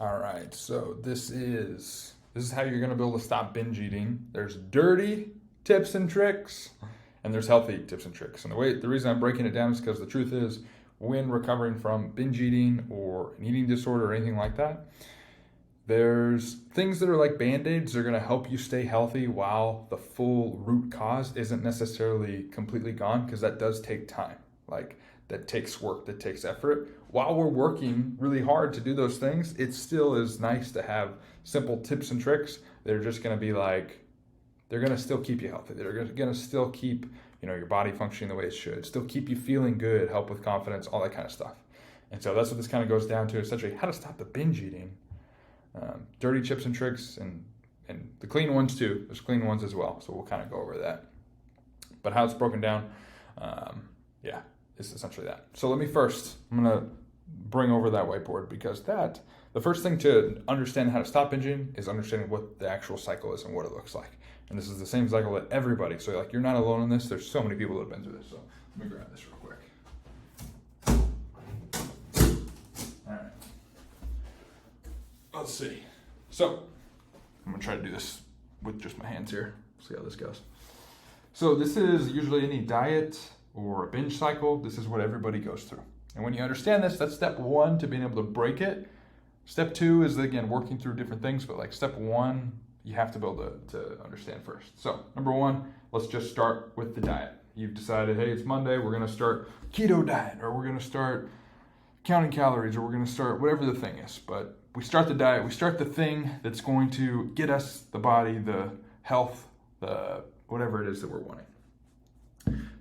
All right, so this is how you're gonna be able to stop binge eating. There's dirty tips and tricks, and there's healthy tips and tricks. And the reason I'm breaking it down is because the truth is, when recovering from binge eating or an eating disorder or anything like that, there's things that are like band-aids. They're going to help you stay healthy while the full root cause isn't necessarily completely gone, because that does take time. Like, that takes work, that takes effort. While we're working really hard to do those things, it still is nice to have simple tips and tricks. They're just going to be like, they're going to still keep you healthy. They're going to still keep, your body functioning the way it should, still keep you feeling good, help with confidence, all that kind of stuff. And so that's what this kind of goes down to, essentially how to stop the binge eating. Dirty tips and tricks, and the clean ones too. There's clean ones as well, so we'll kind of go over that. But how it's broken down, it's essentially that. So I'm gonna bring over that whiteboard, because the first thing to understand how to stop binging is understanding what the actual cycle is and what it looks like. And this is the same cycle that everybody, so like, you're not alone in this. There's so many people that have been through this. So let me grab this real quick. All right. Let's see. So I'm gonna try to do this with just my hands here. See how this goes. So this is usually any diet or a binge cycle. This is what everybody goes through. And when you understand this, that's step one to being able to break it. Step two is, again, working through different things, but like step one, you have to be able to understand first. So number one, let's just start with the diet. You've decided, hey, it's Monday, we're gonna start keto diet, or we're gonna start counting calories, or we're gonna start whatever the thing is. But we start the diet, we start the thing that's going to get us the body, the health, the whatever it is that we're wanting.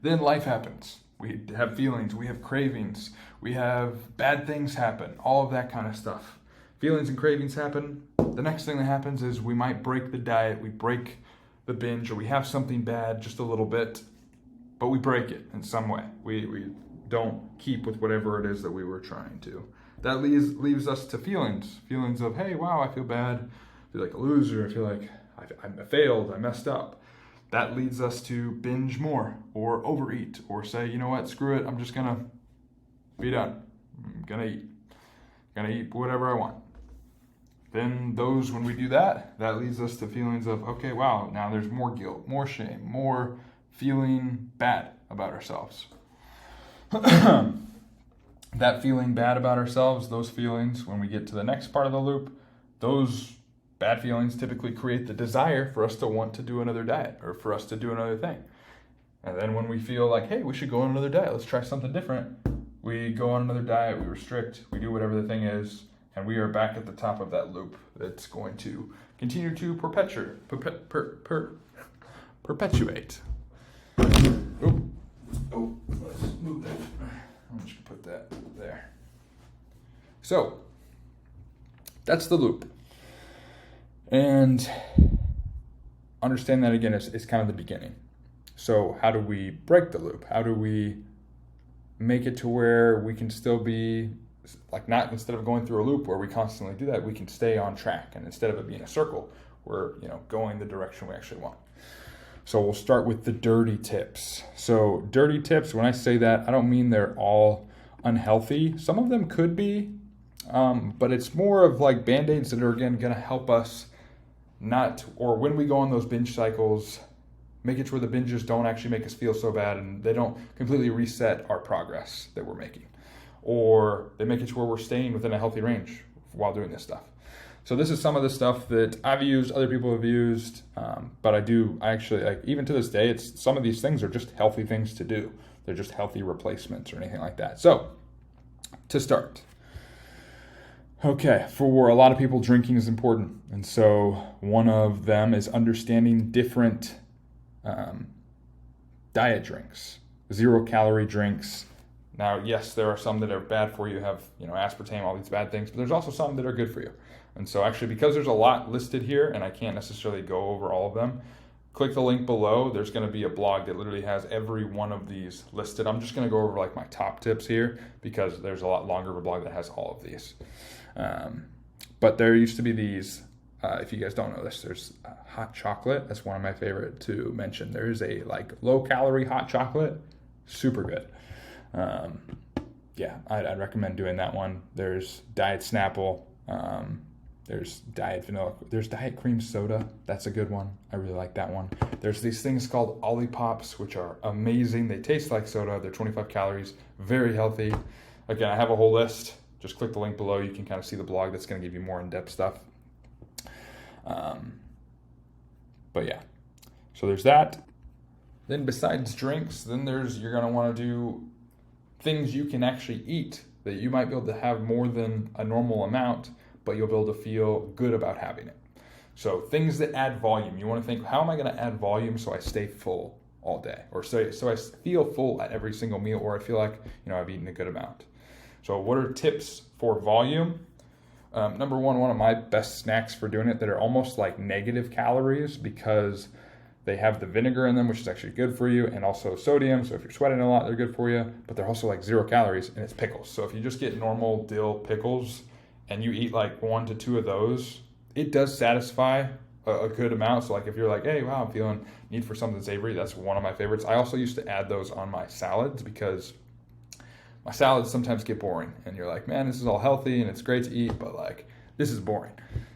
Then life happens. We have feelings, we have cravings, we have bad things happen, all of that kind of stuff. Feelings and cravings happen. The next thing that happens is we might break the diet, we break the binge, or we have something bad just a little bit, but we break it in some way. We don't keep with whatever it is that we were trying to. That leaves us to feelings of, hey, wow, I feel bad, I feel like a loser, I feel like I failed, I messed up. That leads us to binge more, or overeat, or say, you know what, screw it, I'm just gonna be done. I'm gonna eat whatever I want. Then when we do that, that leads us to feelings of, okay, wow, now there's more guilt, more shame, more feeling bad about ourselves. That feeling bad about ourselves, those feelings, when we get to the next part of the loop, those bad feelings typically create the desire for us to want to do another diet, or for us to do another thing. And then when we feel like, hey, we should go on another diet, let's try something different, we go on another diet, we restrict, we do whatever the thing is, and we are back at the top of that loop that's going to continue to perpetuate. Oh, let's move that. I'm just gonna put that there. So that's the loop. And understand that, again, is kind of the beginning. So how do we break the loop? How do we make it to where we can still be, like, not, instead of going through a loop where we constantly do that, we can stay on track, and instead of it being a circle, we're going the direction we actually want. So we'll start with the dirty tips. So dirty tips, when I say that, I don't mean they're all unhealthy. Some of them could be, but it's more of like band-aids that are, again, going to help us or when we go on those binge cycles, make it to where the binges don't actually make us feel so bad, and they don't completely reset our progress that we're making. Or they make it to where we're staying within a healthy range while doing this stuff. So this is some of the stuff that I've used, other people have used, but I actually, like, even to this day, some of these things are just healthy things to do. They're just healthy replacements or anything like that. So to start, okay, for a lot of people, drinking is important. And so one of them is understanding different diet drinks, 0-calorie drinks. Now, yes, there are some that are bad for you, have aspartame, all these bad things, but there's also some that are good for you. And so actually, because there's a lot listed here, and I can't necessarily go over all of them, click the link below. There's going to be a blog that literally has every one of these listed. I'm just going to go over like my top tips here, because there's a lot longer of a blog that has all of these. But there used to be these, if you guys don't know this, there's hot chocolate. That's one of my favorite to mention. There is a like low-calorie hot chocolate, super good. I'd recommend doing that one. There's Diet Snapple. There's diet vanilla. There's diet cream soda. That's a good one. I really like that one. There's these things called Olipop, which are amazing. They taste like soda. They're 25 calories, very healthy. Again, I have a whole list. Just click the link below. You can kind of see the blog that's going to give you more in-depth stuff. But yeah, so there's that. Then besides drinks, then you're going to want to do things you can actually eat that you might be able to have more than a normal amount, but you'll be able to feel good about having it. So things that add volume. You want to think, how am I going to add volume so I stay full all day? Or so I feel full at every single meal, or I feel like, I've eaten a good amount. So what are tips for volume? Number one of my best snacks for doing it that are almost like negative calories because they have the vinegar in them, which is actually good for you, and also sodium. So if you're sweating a lot, they're good for you, but they're also like 0 calories, and it's pickles. So if you just get normal dill pickles and you eat like 1 to 2 of those, it does satisfy a good amount. So like if you're like, hey, wow, I'm feeling need for something savory, that's one of my favorites. I also used to add those on my salads because my salads sometimes get boring, and you're like, man, this is all healthy and it's great to eat, but like this is boring.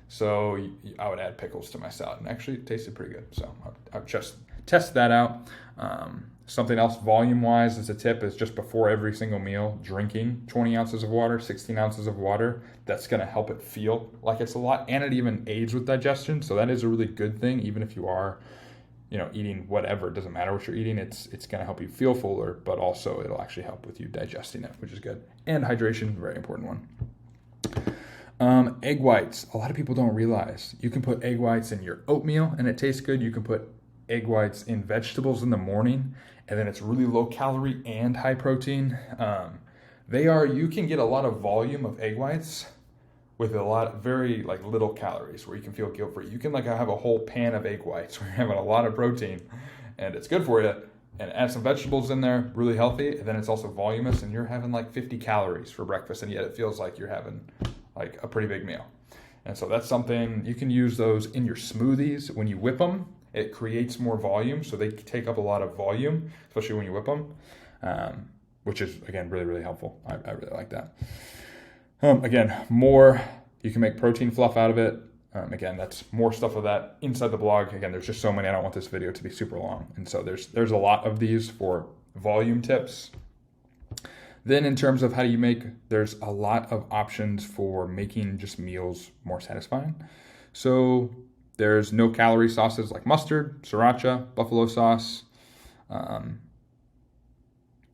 So I would add pickles to my salad, and actually it tasted pretty good. So I would just test that out. Something else volume-wise as a tip is just before every single meal, drinking 20 ounces of water, 16 ounces of water. That's going to help it feel like it's a lot, and it even aids with digestion. So that is a really good thing, even if you are, eating whatever. It doesn't matter what you're eating. It's going to help you feel fuller, but also it'll actually help with you digesting it, which is good. And hydration, very important one. Egg whites. A lot of people don't realize you can put egg whites in your oatmeal and it tastes good. You can put egg whites in vegetables in the morning, and then it's really low calorie and high protein. You can get a lot of volume of egg whites with very little calories where you can feel guilt free. You can have a whole pan of egg whites where you're having a lot of protein and it's good for you, and add some vegetables in there, really healthy. And then it's also voluminous, and you're having 50 calories for breakfast, and yet it feels like you're having a pretty big meal. And so that's something you can use those in your smoothies. When you whip them, it creates more volume. So they take up a lot of volume, especially when you whip them, which is, again, really, really helpful. I really like that. You can make protein fluff out of it. Again, that's more stuff of that inside the blog. Again, there's just so many. I don't want this video to be super long. And so there's a lot of these for volume tips. Then in terms of there's a lot of options for making just meals more satisfying. So there's no calorie sauces like mustard, sriracha, buffalo sauce, and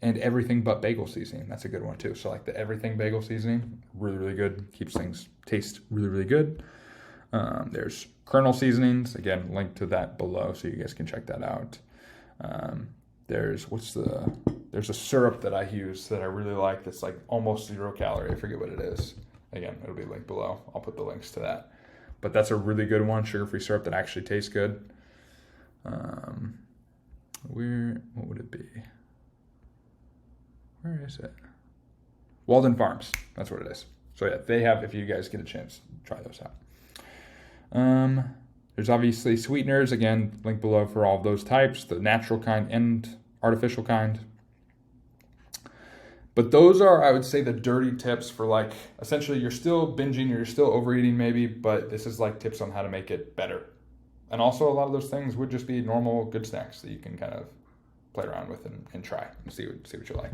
everything but bagel seasoning. That's a good one too. So the everything bagel seasoning, really, really good. Keeps things taste really, really good. There's kernel seasonings. Again, link to that below so you guys can check that out. There's a syrup that I use that I really like that's almost 0 calorie. I forget what it is. Again, it'll be linked below. I'll put the links to that. But that's a really good one, sugar-free syrup that actually tastes good. What would it be? Where is it? Walden Farms. That's what it is. So yeah, they have, if you guys get a chance, try those out. There's obviously sweeteners, again, link below for all of those types, the natural kind and artificial kind. But those are, I would say, the dirty tips for essentially you're still binging or you're still overeating maybe, but this is tips on how to make it better. And also a lot of those things would just be normal good snacks that you can kind of play around with and try and see what you like.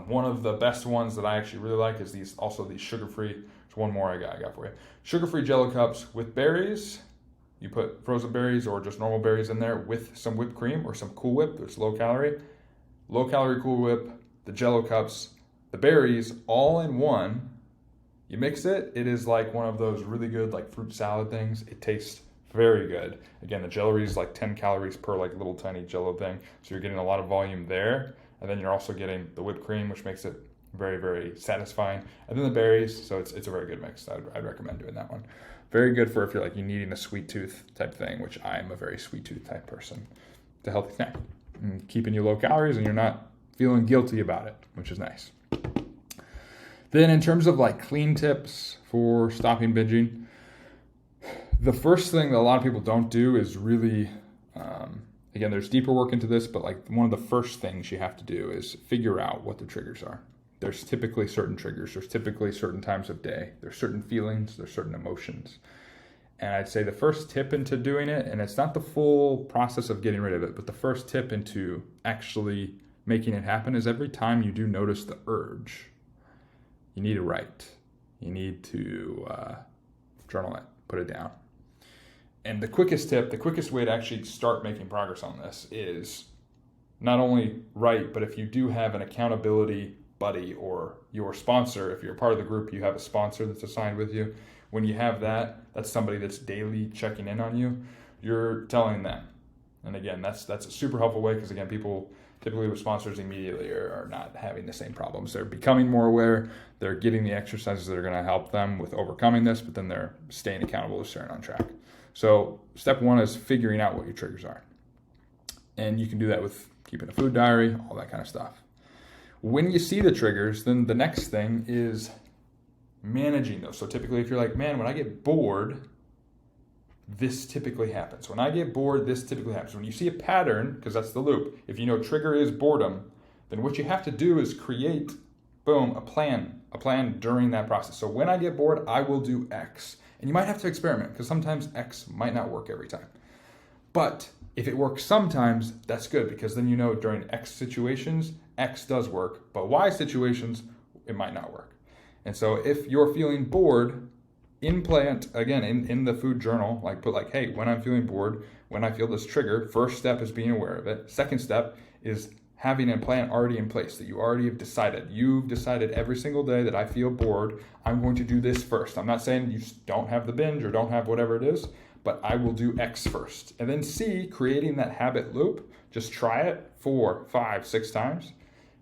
One of the best ones that I actually really like is these sugar-free. There's one more I got for you. Sugar-free Jello cups with berries. You put frozen berries or just normal berries in there with some whipped cream or some Cool Whip. It's low calorie Cool Whip, the Jello cups, the berries, all in one. You mix it. It is one of those really good fruit salad things. It tastes very good. Again, the Jello is 10 calories per little tiny Jello thing. So you're getting a lot of volume there. And then you're also getting the whipped cream, which makes it very, very satisfying. And then the berries, so it's a very good mix. I'd recommend doing that one. Very good for if you're you're needing a sweet tooth type thing, which I'm a very sweet tooth type person. It's a healthy snack. And keeping you low calories and you're not feeling guilty about it, which is nice. Then in terms of clean tips for stopping binging, the first thing that a lot of people don't do is really, again, there's deeper work into this, but one of the first things you have to do is figure out what the triggers are. there's typically certain triggers. There's typically certain times of day. There's certain feelings. There's certain emotions. And I'd say the first tip into doing it, and it's not the full process of getting rid of it, but the first tip into actually making it happen is every time you do notice the urge, you need to write. You need to journal it, put it down. And the quickest tip, the quickest way to actually start making progress on this is not only write, but if you do have an accountability buddy or your sponsor, if you're part of the group, you have a sponsor that's assigned with you. When you have that, that's somebody that's daily checking in on you. You're telling them. And again, that's a super helpful way because again, people typically with sponsors immediately are not having the same problems. They're becoming more aware. They're getting the exercises that are going to help them with overcoming this, but then they're staying accountable to staying on track. So step one is figuring out what your triggers are. And you can do that with keeping a food diary, all that kind of stuff. When you see the triggers, then the next thing is managing those. So typically if you're like, man, when I get bored, this typically happens. When I get bored, this typically happens. When you see a pattern, because that's the loop, if you know trigger is boredom, then what you have to do is create, boom, a plan during that process. So when I get bored, I will do X. And you might have to experiment because sometimes X might not work every time. But if it works sometimes, that's good because then you know during X situations, X does work, but Y situations, it might not work. And so if you're feeling bored, implant, again, in the food journal, like put like, hey, when I'm feeling bored, when I feel this trigger, first step is being aware of it. Second step is having a plan already in place that you already have decided. You've decided every single day that I feel bored, I'm going to do this first. I'm not saying you don't have the binge or don't have whatever it is, but I will do X first. And then C, creating that habit loop, just try it 4, 5, 6 times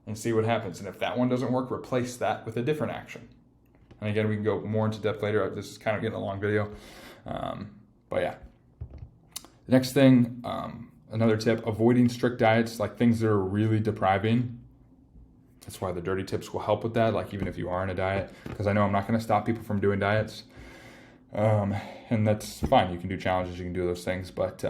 and see what happens. And if that one doesn't work, replace that with a different action. And again, we can go more into depth later. This is kind of getting a long video. But yeah. The next thing, another tip, avoiding strict diets, like things that are really depriving. That's why the dirty tips will help with that, like even if you are in a diet, because I know I'm not going to stop people from doing diets. And that's fine. You can do challenges, you can do those things, but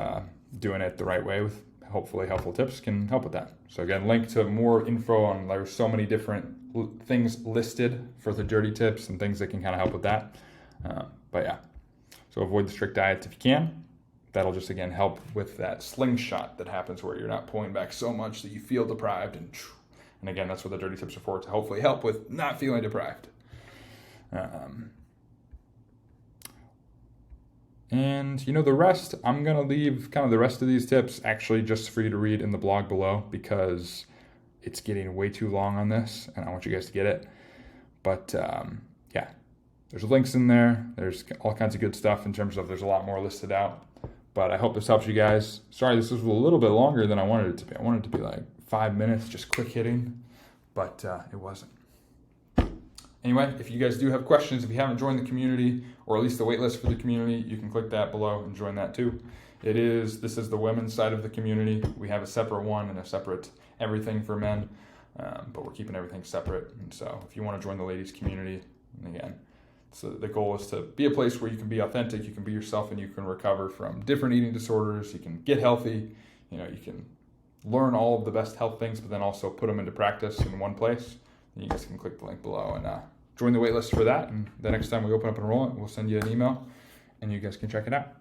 doing it the right way with hopefully helpful tips can help with that. So again, link to more info on, there's so many different things listed for the dirty tips and things that can kind of help with that. But yeah, so avoid the strict diets if you can. That'll just, again, help with that slingshot that happens where you're not pulling back so much that you feel deprived. And again, that's what the dirty tips are for, to hopefully help with not feeling deprived. And, you know, the rest, I'm going to leave kind of the rest of these tips actually just for you to read in the blog below because it's getting way too long on this and I want you guys to get it. But, yeah, there's links in there. There's all kinds of good stuff in terms of there's a lot more listed out. But I hope this helps you guys. Sorry, this was a little bit longer than I wanted it to be. I wanted it to be like 5 minutes, just quick hitting, but it wasn't. Anyway, if you guys do have questions, if you haven't joined the community, or at least the waitlist for the community, you can click that below and join that too. This is the women's side of the community. We have a separate one and a separate everything for men, but we're keeping everything separate. And so if you want to join the ladies community, and again, so the goal is to be a place where you can be authentic, you can be yourself, and you can recover from different eating disorders. You can get healthy. You know, you can learn all of the best health things, but then also put them into practice in one place. And you guys can click the link below and join the waitlist for that. And the next time we open up enrollment, we'll send you an email, and you guys can check it out.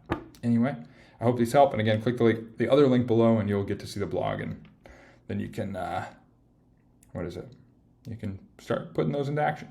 Anyway, I hope these help. And again, click the other link below, and you'll get to see the blog, and then you can you can start putting those into action.